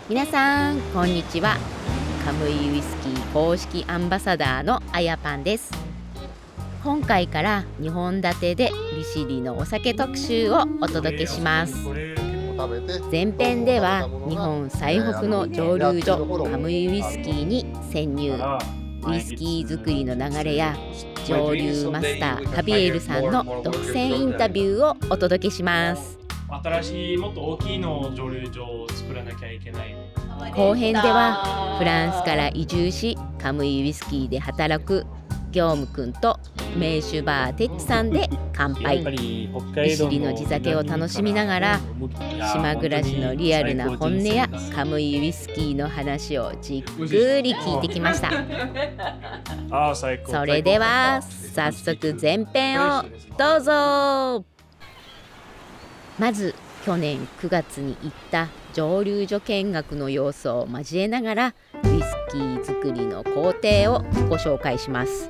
皆さんこんにちは。カムイウイスキー公式アンバサダーのあやぱんです。今回から2本立てで利尻のお酒特集をお届けします。前編では日本最北の蒸留所カムイウイスキーに潜入、ウイスキー作りの流れや蒸留マスターカビエルさんの独占インタビューをお届けします。新しいもっと大きいの蒸留所を作らなきゃいけない。後編ではフランスから移住しカムイウイスキーで働く業務くんと名酒バーテッチさんで乾杯。利尻の地酒を楽しみながら島暮らしのリアルな本音やカムイウイスキーの話をじっくり聞いてきました。それでは早速前編をどうぞ。まず去年9月に行った蒸留所見学の様子を交えながらウイスキー作りの工程をご紹介します。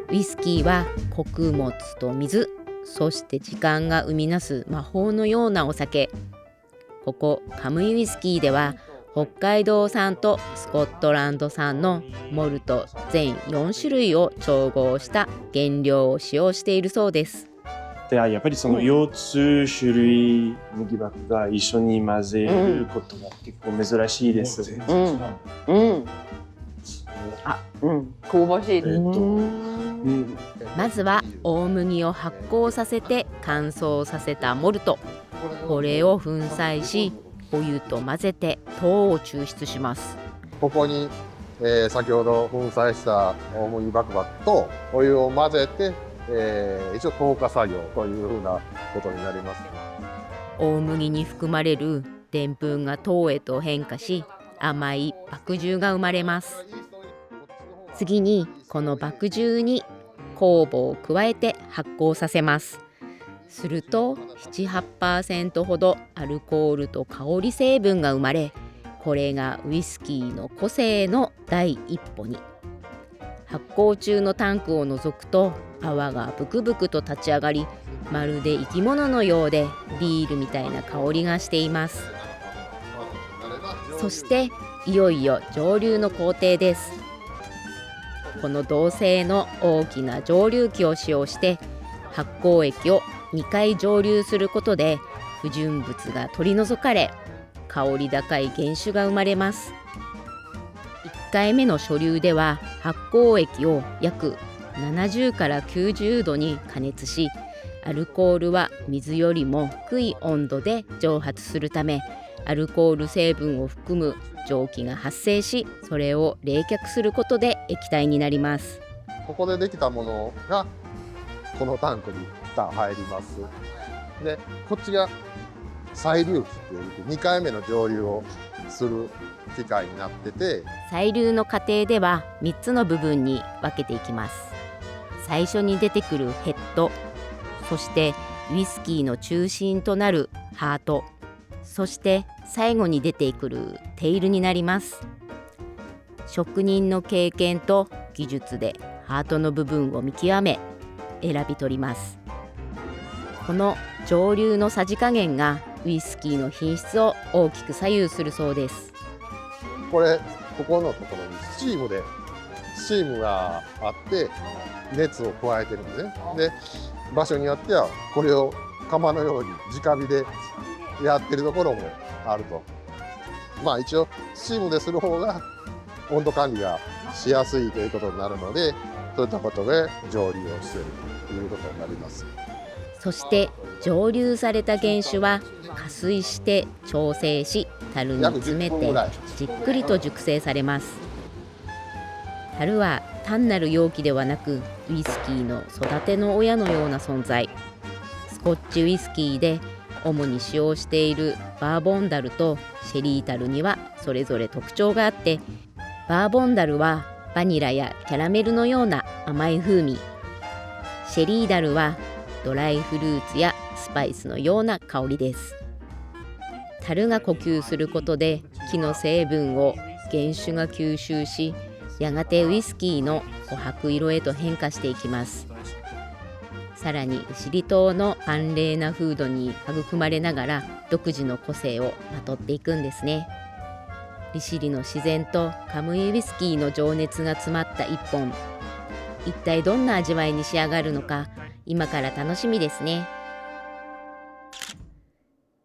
ウイスキーは穀物と水、そして時間が生み出す魔法のようなお酒。ここカムイウイスキーでは北海道産とスコットランド産のモルト全4種類を調合した原料を使用しているそうです。でやっぱりその4つ種類麦麦が一緒に混ぜることが結構珍しいです。香ばしいです。まずは大麦を発酵させて乾燥させたモルト、これを粉砕しお湯と混ぜて糖を抽出します。ここに、先ほど粉砕した大麦麦麦とお湯を混ぜて一応糖化作業というふうなことになります。大麦に含まれるでんぷんが糖へと変化し甘い麦汁が生まれます。次にこの麦汁に酵母を加えて発酵させます。すると 7-8% ほどアルコールと香り成分が生まれ、これがウイスキーの個性の第一歩に。発酵中のタンクを覗くと泡がブクブクと立ち上がり、まるで生き物のようでビールみたいな香りがしています。そしていよいよ蒸留の工程です。この銅製の大きな蒸留機を使用して発酵液を2回蒸留することで不純物が取り除かれ、香り高い原酒が生まれます。1回目の初流では発酵液を約70から90度に加熱し、アルコールは水よりも低い温度で蒸発するためアルコール成分を含む蒸気が発生し、それを冷却することで液体になります。ここでできたものがこのタンクに入ります。でこっちが再流機っていう2回目の蒸留をする機械になってて、再流の過程では3つの部分に分けていきます。最初に出てくるヘッド、そしてウイスキーの中心となるハート、そして最後に出てくるテールになります。職人の経験と技術でハートの部分を見極め選び取ります。この蒸留のさじ加減がウイスキーの品質を大きく左右するそうです。ここのところにスチームがあって熱を加えてるんですね。で場所によってはこれを釜のように直火でやってるところもあると。一応スチームでする方が温度管理がしやすいということになるので、そういったことで蒸留をしているということになります。そして蒸留された原酒は加水して調整し樽に詰めてじっくりと熟成されます。樽は単なる容器ではなくウイスキーの育ての親のような存在。スコッチウイスキーで主に使用しているバーボンダルとシェリー樽にはそれぞれ特徴があって、バーボンダルはバニラやキャラメルのような甘い風味、シェリーダルはドライフルーツやスパイスのような香りです。樽が呼吸することで木の成分を原酒が吸収し、やがてウイスキーの琥珀色へと変化していきます。さらに利尻島の寒冷な風土に育まれながら独自の個性をまとっていくんですね。利尻の自然とカムイウイスキーの情熱が詰まった一本、一体どんな味わいに仕上がるのか今から楽しみですね。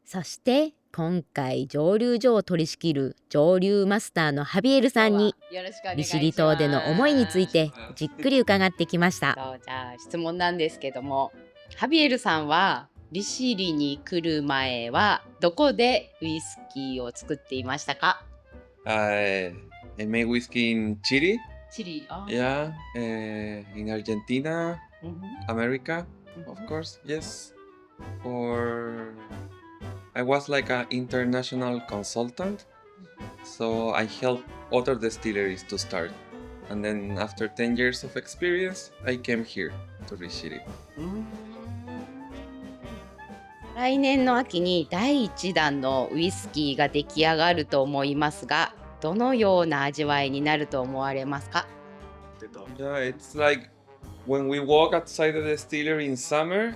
そして今回蒸留所を取り仕切る蒸留マスターのハビエルさんに利尻島での思いについてじっくり伺ってきました。そうじゃあ質問なんですけども、ハビエルさんは利尻に来る前はどこでウイスキーを作っていましたか？ I made whiskey in Chile, チリ。yeah, in Argentina, うん America, of course, yes. Or I was like an international consultant, so I helped other distilleries to start. And then after 10 years of experience, I came here to Rishiri. 来年の秋に第1弾のウイスキーが出来上がると思いますが、どのような味わいになると思われますか？ Yeah, it's like when we walk outside the distillery in summer,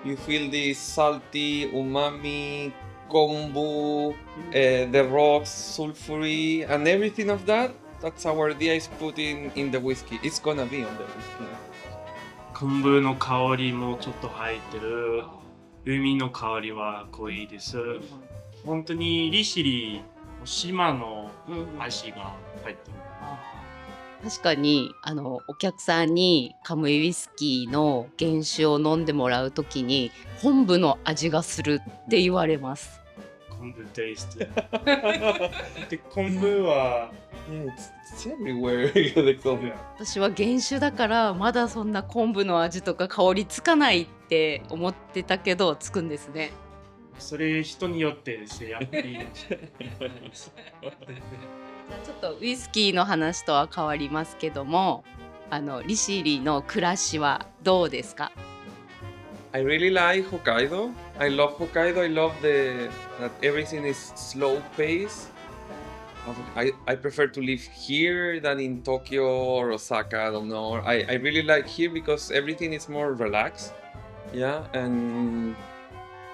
you feel this salty, umami, kombu, the rocks, sulfury, and everything of that. That's our idea is put in the whiskey. It's gonna be on the whiskey. 昆布の香りもちょっと入ってる。海の香りは濃いです。本当に利尻島の味が入ってる。確かにお客さんにカムイウイスキーの原酒を飲んでもらうときに昆布の味がするって言われます。昆布テイスト。で昆布は Yeah, it's everywhere. the coffee. 私は原酒だからまだそんな昆布の味とか香りつかないって思ってたけどつくんですね。それ人によってですね、やっぱり。じゃあちょっとウイスキーの話とは変わりますけども、利尻の暮らしはどうですか？ I really like Hokkaido. I love Hokkaido. I love that everything is slow pace. I prefer to live here than in Tokyo or Osaka. I don't know. I really like here because everything is more relaxed. Yeah, and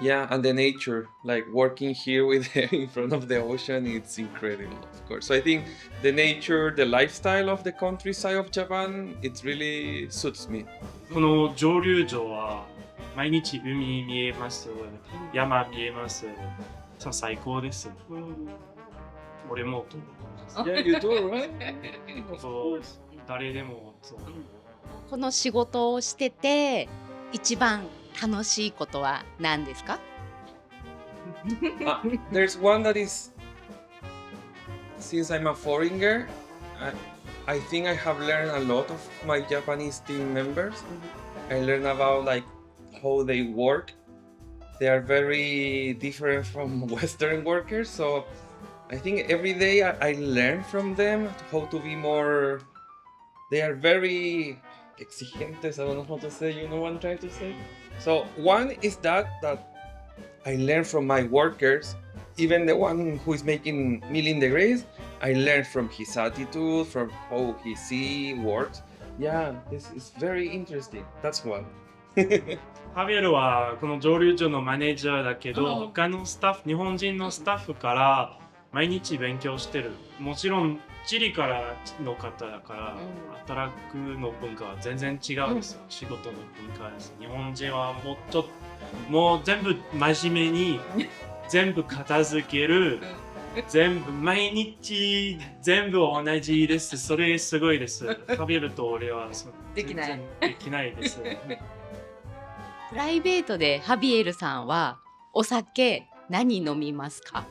the nature, like working here with in front of the ocean, it's incredible, of course. So I think the nature, the lifestyle of the countryside of Japan, it really suits me. この蒸留所は毎日海見えます、山見えます。さあ最高です。俺もと。Yeah, you do, right? そう誰でもそう。この仕事をしてて一番楽しいことは何ですか？ There's one that is, since I'm a foreigner, I think I have learned a lot of my Japanese team members. I learned about like how they work. They are very different from Western workers, so I think every day I learn from them how to be more. They are very exigentes. I don't know how to say. You know what I'm trying to say? So one is that I learn from my workers, even the one who is making milling degrees. I learn from his attitude, from how he see works. Yeah, this is very interesting. That's one. ハビエルはこの蒸留所のマネージャーだけど、他のスタッフ、日本人のスタッフから毎日勉強してる。もちろんチリからの方だから、働くの文化は全然違うですよ。仕事の文化です。日本人はもう全部真面目に全部片付ける。全部毎日全部同じです。それすごいです。ハビエルと俺はできない。できないです。プライベートでハビエルさんはお酒何飲みますか？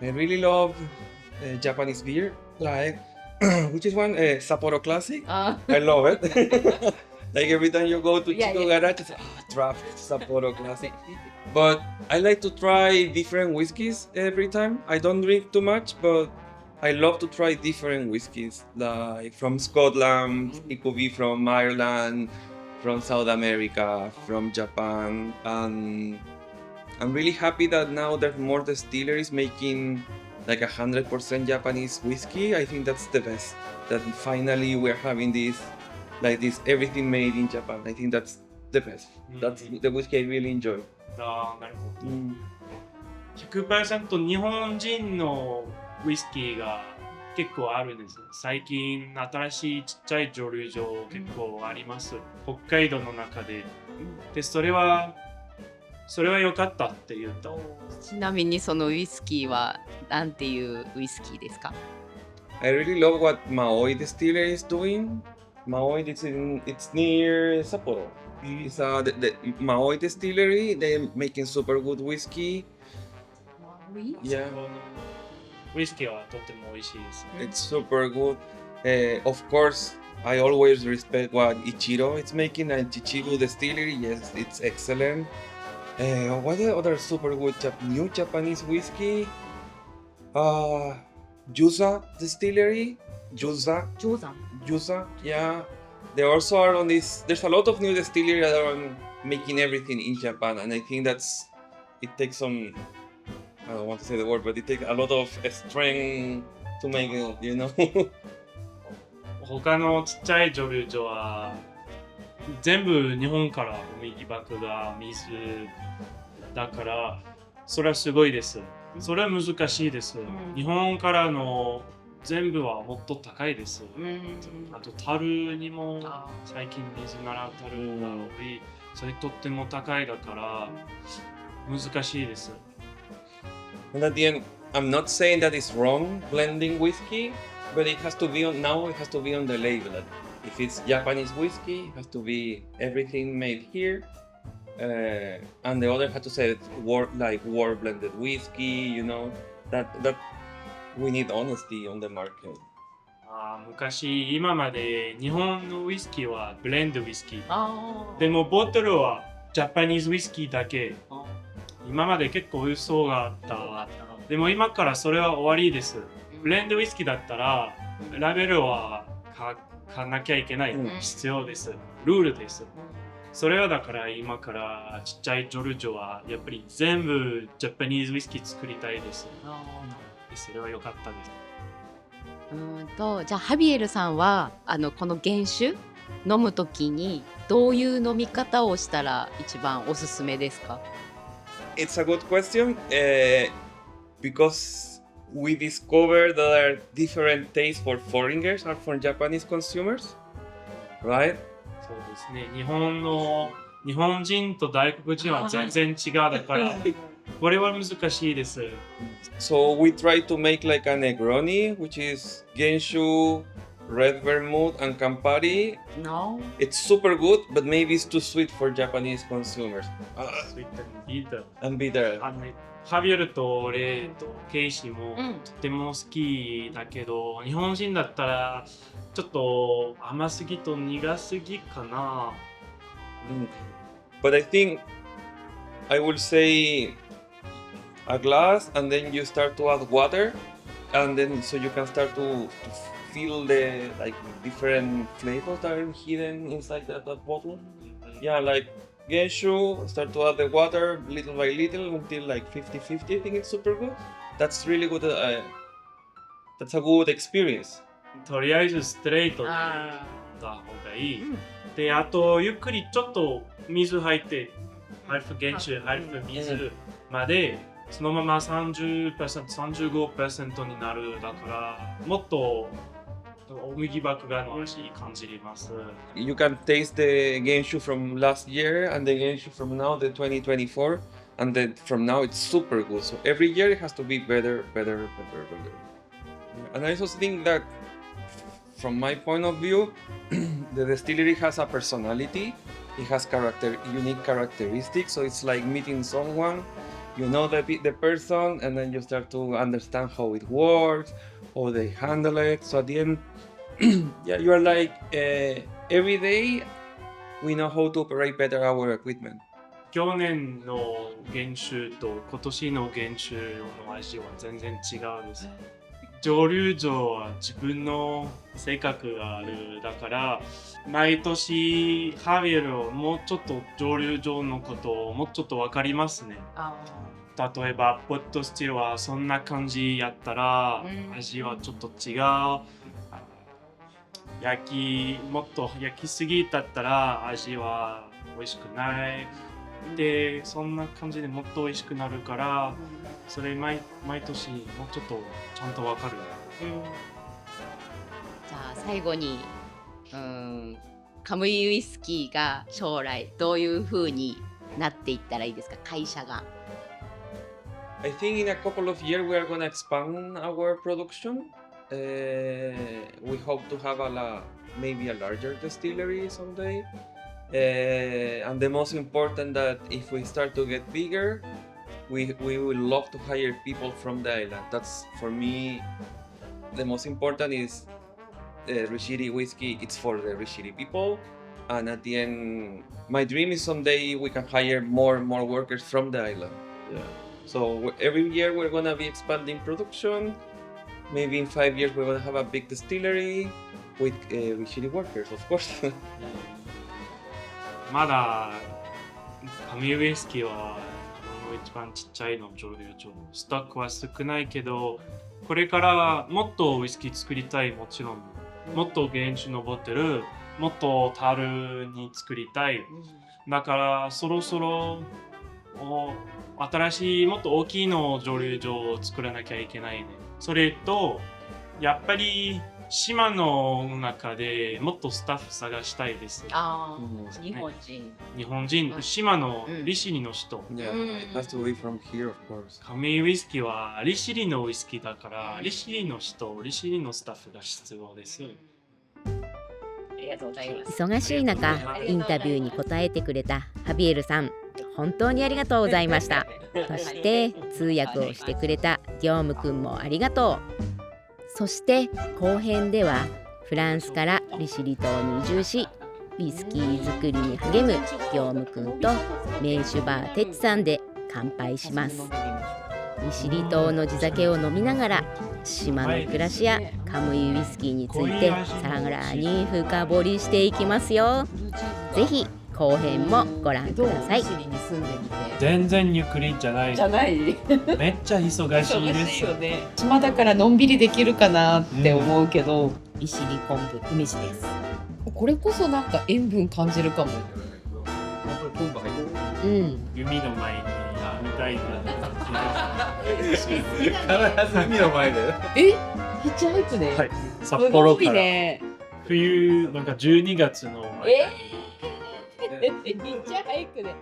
I really love Japanese beer, like which is one Sapporo Classic. I love it. Like every time you go to Chico Garage, it's draft Sapporo Classic. But I like to try different whiskeys every time. I don't drink too much, but I love to try different whiskeys, like from Scotland, it could be from Ireland, from South America, from Japan, and I'm really happy that now there's more distilleries making like 100% Japanese whiskey. I think that's the best. That finally we're having this, like this, everything made in Japan. I think that's the best. That's the whiskey I really enjoy. あーなるほど。100% 日本人のウイスキーが結構あるんです。最近新しいちっちゃい蒸留所結構あります。北海道の中で。で、それは良かったって言った。ちなみにそのウイスキーはなんていうウイスキーですか？ I really love what Maoi Distillery is doing. Maoi, it's near Sapporo. It's the Maoi Distillery. They're making super good whiskey. Yeah, ウイスキーはとっても美味しいです。 it's super good. Of course, I always respect what Ichiro is making at Chichibu Distillery. Yes, it's excellent. What the other super good new Japanese whiskey? Yuza Distillery. Yuza. 定山 Yuza, yeah. They also are on this. There's a lot of new distilleries that are making everything in Japan, and I think it takes some. I don't want to say the word, but it takes a lot of strength to make it, you know. 他のちっちゃい蒸留所は全部日本から麦麦が水だからそれはすごいです。それは難しいです。日本からの全部はもっと高いです。あと樽にも最近水なら樽が多い。それとっても高いだから難しいです。And at the end, I'm not saying that it's wrong blending whiskey, but it has to be on now. It has to be on the label. That if it's Japanese whiskey, it has to be everything made here, and the other has to say war blended whiskey. You know that we need honesty on the market. 昔今まで日本のウイスキーはブレンドウイスキー。あでもボトルはジャパニーズウイスキーだけ。今まで結構嘘があった。でも今からそれは終わりです。ブレンドウイスキーだったらラベルは書かなきゃいけない。必要です。ルールです。それはだから今からちっちゃい蒸留所はやっぱり全部ジャパニーズウイスキー作りたいです。それは良かったです。じゃあハビエルさんはこの原酒飲むときにどういう飲み方をしたら一番おすすめですか？ It's a good question because we discovered that there are different tastes for foreigners and for Japanese consumers, right? そうですね。日本人と外国人は全然違うだからこれは難しいです。So we try to make like a Negroni, which is Genshu, red vermouth, and Campari. No. It's super good, but maybe it's too sweet for Japanese consumers. そういったビート And bitter. ハビエルとレイとケイシーもとても好きだけど、日本人だったらちょっと甘すぎと苦すぎかな。But I think I will say a glass, and then you start to add water, and then so you can start to feel the like different flavors that are hidden inside that bottle. Yeah, like Genshu, start to add the water little by little until like 50-50. I think it's super good. That's really good. That's a good experience. とりあえずストレートでやった方がいい。で、あとゆっくりちょっと水入って、ハルフ原酒、ハルフ水までそのまま 30%、35% になる。だからもっと麦麦芽の味感じます。You can taste the Genshu from last year and the Genshu from now, the 2024, and then from now it's super good. So every year it has to be better. And I also think that from my point of view, the distillery has a personality. It has unique characteristics. So it's like meeting someone, you know the person, and then you start to understand how it works, how they handle it. So at the end, yeah, you are like every day we know how to operate better our equipment. 去年の原酒と今年の原酒の味は全然違うです。蒸留所は自分の性格がある。だから毎年ハビエルをもうちょっと蒸留所のことをもうちょっと分かりますね。例えばポットスチルはそんな感じやったら味はちょっと違う。もっと焼きすぎだったら味は美味しくないでそんな感じでもっと美味しくなるからそれ毎年もうちょっとちゃんとわかる。じゃあ最後にカムイウイスキーが将来どういう風になっていったらいいですか、会社が。I think in a couple of years we are gonna expand our production. We hope to have maybe a larger distillery someday. And the most important that if we start to get bigger, we will love to hire people from the island. That's for me the most important is Rishiri whiskey. It's for the Rishiri people. And at the end, my dream is someday we can hire more workers from the island. Yeah. So every year we're gonna be expanding production. Maybe in 5 years we're gonna have a big distillery with Rishiri workers, of course. まだカムイウイスキーは日本の一番ちっちゃいの蒸留所ストックは少ないけどこれからもっとウイスキー作りたいもちろんもっと原酒のボトルもっと樽に作りたいだからそろそろ新しいもっと大きいの蒸留所を作らなきゃいけないね。それとやっぱり島の中でもっとスタッフ探したいです。日本人。日本人、島の利尻の人。Yeah, it has to be from here, of course. カムイウイスキーは利尻のウイスキーだから利尻の人、利尻のスタッフが必要です。忙しい中インタビューに答えてくれたハビエルさん、本当にありがとうございました。そして通訳をしてくれた業務くんもありがとう。そして後編ではフランスから利尻島に移住しウイスキー作りに励む業務くんと名酒バーテッチさんで乾杯します。利尻島の地酒を飲みながら島の暮らしやカムイウイスキーについてさらに深掘りしていきますよ。ぜひ後編もご覧ください。全然ゆっくりじゃない。めっちゃ忙しいです。よね。島だからのんびりできるかなって思うけど、利尻昆布梅酒です。これこそなんか塩分感じるかも。海の前にみたいな。必ず海の前で。ヒッチハイクで。はい。札幌から。ね、冬なんか12月の。ヒッチハイクで。